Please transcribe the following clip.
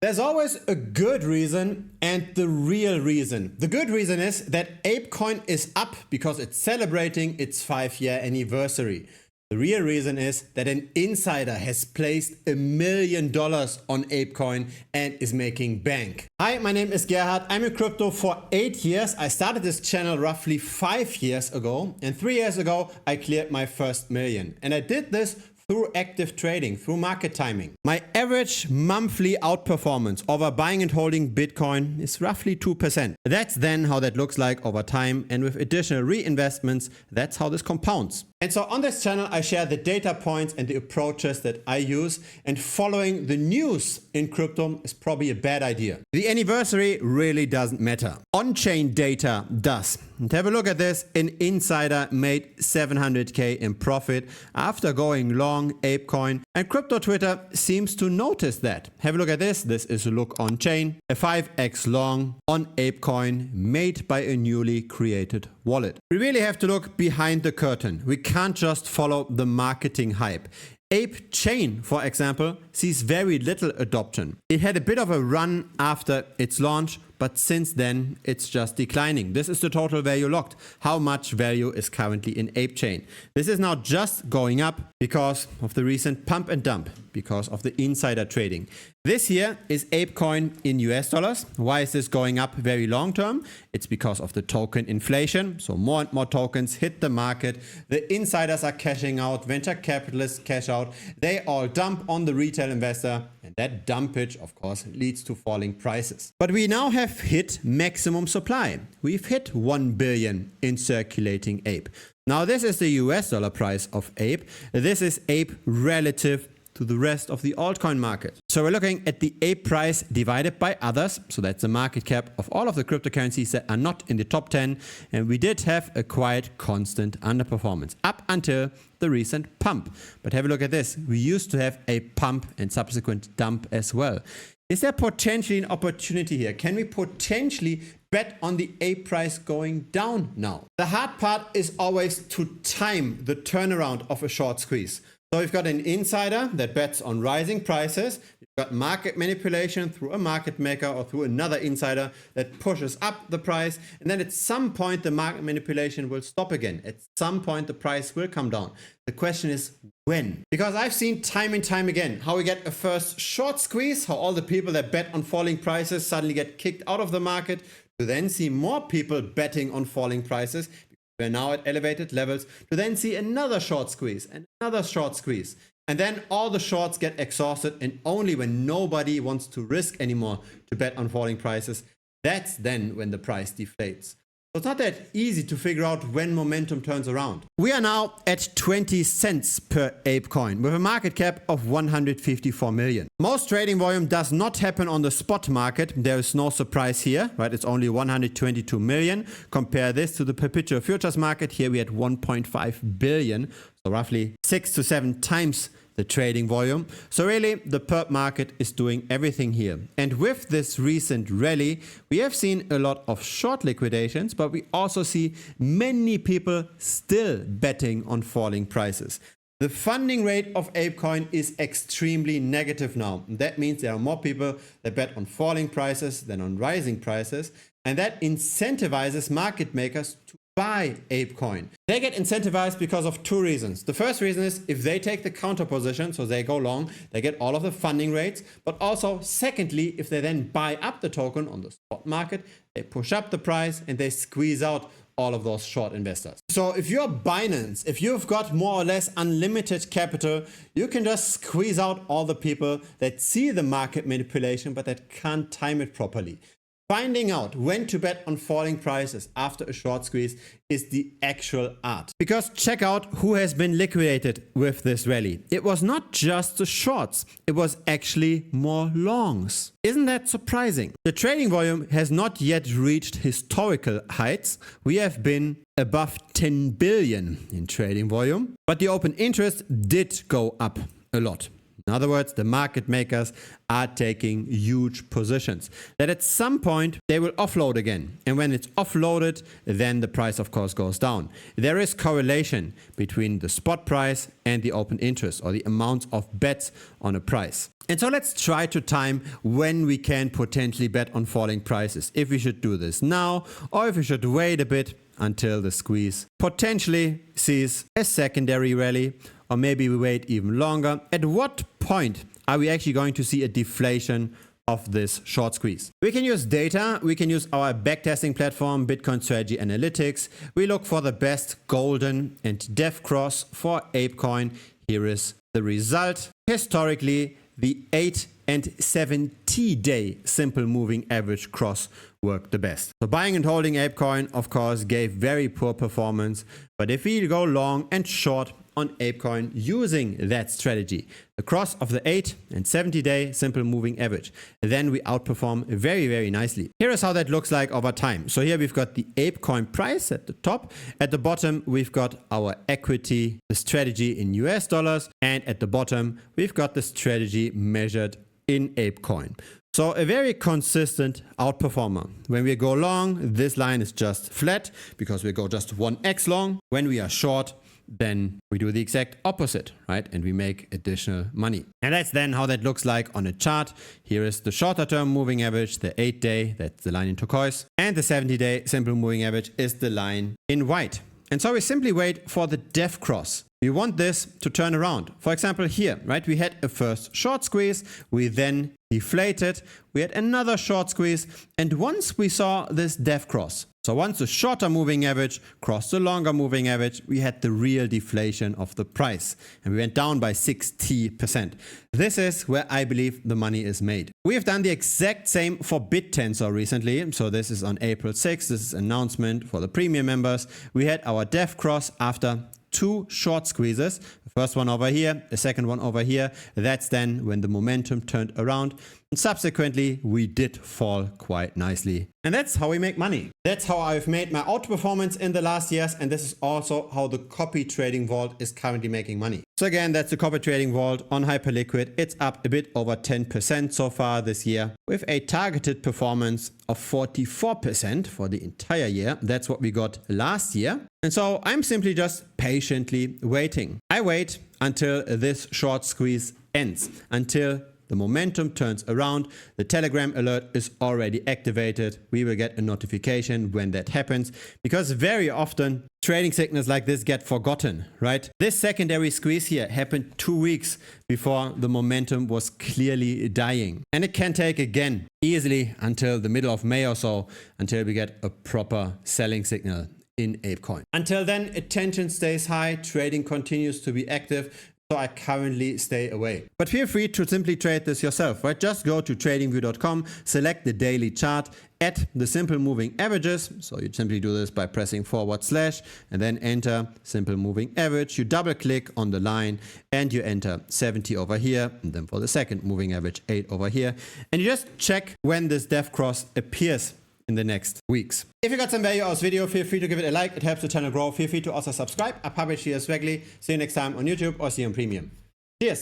There's always a good reason and the real reason. The good reason is that ApeCoin is up because it's celebrating its 5-year anniversary. The real reason is that an insider has placed $1 million on ApeCoin and is making bank. Hi, my name is Gerhard. I'm in crypto for 8 years. I started this channel roughly 5 years ago, and 3 years ago I cleared my first million. And I did this through active trading, through market timing. My average monthly outperformance over buying and holding Bitcoin is roughly 2%. That's then how that looks like over time, and with additional reinvestments, that's how this compounds. And so on this channel, I share the data points and the approaches that I use, and following the news in crypto is probably a bad idea. The anniversary really doesn't matter. On-chain data does. And have a look at this. An insider made 700K in profit after going long ApeCoin, and crypto Twitter seems to notice that. Have a look at this. This is a look on-chain. A 5x long on ApeCoin made by a newly created wallet. We really have to look behind the curtain. We can't just follow the marketing hype. ApeChain, for example, sees very little adoption. It had a bit of a run after its launch, but since then it's just declining. This is the total value locked. How much value is currently in ApeChain? This is now just going up because of the recent pump and dump, because of the insider trading. This here is ApeCoin in US dollars. Why is this going up very long term? It's because of the token inflation. So more and more tokens hit the market. The insiders are cashing out. Venture capitalists cash out. They all dump on the retail investor. And that dumpage, of course, leads to falling prices. But we now have hit maximum supply. We've hit 1 billion in circulating Ape. Now this is the US dollar price of Ape. This is Ape relative to the rest of the altcoin market. So we're looking at the Ape price divided by others. So that's the market cap of all of the cryptocurrencies that are not in the top 10. And we did have a quite constant underperformance up until the recent pump. But have a look at this. We used to have a pump and subsequent dump as well. Is there potentially an opportunity here? Can we potentially bet on the Ape price going down now? The hard part is always to time the turnaround of a short squeeze. So we've got an insider that bets on rising prices. We've got market manipulation through a market maker or through another insider that pushes up the price. And then at some point, the market manipulation will stop again. At some point, the price will come down. The question is when? Because I've seen time and time again how we get a first short squeeze, how all the people that bet on falling prices suddenly get kicked out of the market, to then see more people betting on falling prices. We're now at elevated levels, to then see another short squeeze and another short squeeze. And then all the shorts get exhausted, and only when nobody wants to risk anymore to bet on falling prices, that's then when the price deflates. So it's not that easy to figure out when momentum turns around. We are now at 20 cents per ApeCoin with a market cap of 154 million. Most trading volume does not happen on the spot market. There is no surprise here, right? It's only 122 million. Compare this to the perpetual futures market. Here we had 1.5 billion, so roughly 6 to 7 times the trading volume. So really the perp market is doing everything here. And with this recent rally, we have seen a lot of short liquidations, but we also see many people still betting on falling prices. The funding rate of ApeCoin is extremely negative now. That means there are more people that bet on falling prices than on rising prices. And that incentivizes market makers to buy ApeCoin. They get incentivized because of two reasons. The first reason is if they take the counter position, so they go long, they get all of the funding rates. But also, secondly, if they then buy up the token on the spot market, they push up the price and they squeeze out all of those short investors. So if you're Binance, if you've got more or less unlimited capital, you can just squeeze out all the people that see the market manipulation but that can't time it properly. Finding out when to bet on falling prices after a short squeeze is the actual art. Because check out who has been liquidated with this rally. It was not just the shorts, it was actually more longs. Isn't that surprising? The trading volume has not yet reached historical heights. We have been above 10 billion in trading volume, but the open interest did go up a lot. In other words, the market makers are taking huge positions. That at some point they will offload again. And when it's offloaded, then the price of course goes down. There is correlation between the spot price and the open interest, or the amount of bets on a price. And so let's try to time when we can potentially bet on falling prices. If we should do this now, or if we should wait a bit until the squeeze potentially sees a secondary rally, or maybe we wait even longer. At what point are we actually going to see a deflation of this short squeeze? We can use data, we can use our backtesting platform, Bitcoin Strategy Analytics. We look for the best golden and dev cross for ApeCoin. Here is the result. Historically, the 8 and 70-day simple moving average cross worked the best. So buying and holding ApeCoin, of course, gave very poor performance. But if we go long and short on ApeCoin using that strategy, the cross of the 8 and 70-day simple moving average, then we outperform very, very nicely. Here is how that looks like over time. So here we've got the ApeCoin price at the top. At the bottom, we've got our equity, the strategy in US dollars. And at the bottom, we've got the strategy measured in ApeCoin. So a very consistent outperformer. When we go long, this line is just flat because we go just 1x long. When we are short, then we do the exact opposite, right? And we make additional money. And that's then how that looks like on a chart. Here is the shorter term moving average, the 8-day, that's the line in turquoise. And the 70-day simple moving average is the line in white. And so we simply wait for the dev cross. We want this to turn around. For example, here, right? We had a first short squeeze. We then deflated. We had another short squeeze. And once we saw this dev cross, so once the shorter moving average crossed the longer moving average, we had the real deflation of the price. And we went down by 60%. This is where I believe the money is made. We have done the exact same for BitTensor recently. So this is on April 6th. This is an announcement for the premium members. We had our dev cross after 2 short squeezes. The first one over here, the second one over here. That's then when the momentum turned around. And subsequently, we did fall quite nicely. And that's how we make money. That's how I've made my outperformance in the last years. And this is also how the copy trading vault is currently making money. So again, that's the copy trading vault on Hyperliquid. It's up a bit over 10% so far this year with a targeted performance of 44% for the entire year. That's what we got last year. And so I'm simply just patiently waiting. I wait until this short squeeze ends, until the momentum turns around. The Telegram alert is already activated. We will get a notification when that happens, because very often trading signals like this get forgotten, right? This secondary squeeze here happened 2 weeks before the momentum was clearly dying. And it can take again easily until the middle of May or so, until we get a proper selling signal in ApeCoin. Until then, attention stays high, trading continues to be active. So I currently stay away. But feel free to simply trade this yourself, right? Just go to tradingview.com, select the daily chart, add the simple moving averages. So you simply do this by pressing / and then enter simple moving average. You double click on the line and you enter 70 over here. And then for the second moving average, 8 over here. And you just check when this dev cross appears in the next weeks. If you got some value out of this video, feel free to give it a like. It helps the channel grow. Feel free to also subscribe. I publish here regularly. See you next time on YouTube or see you on Premium. Cheers.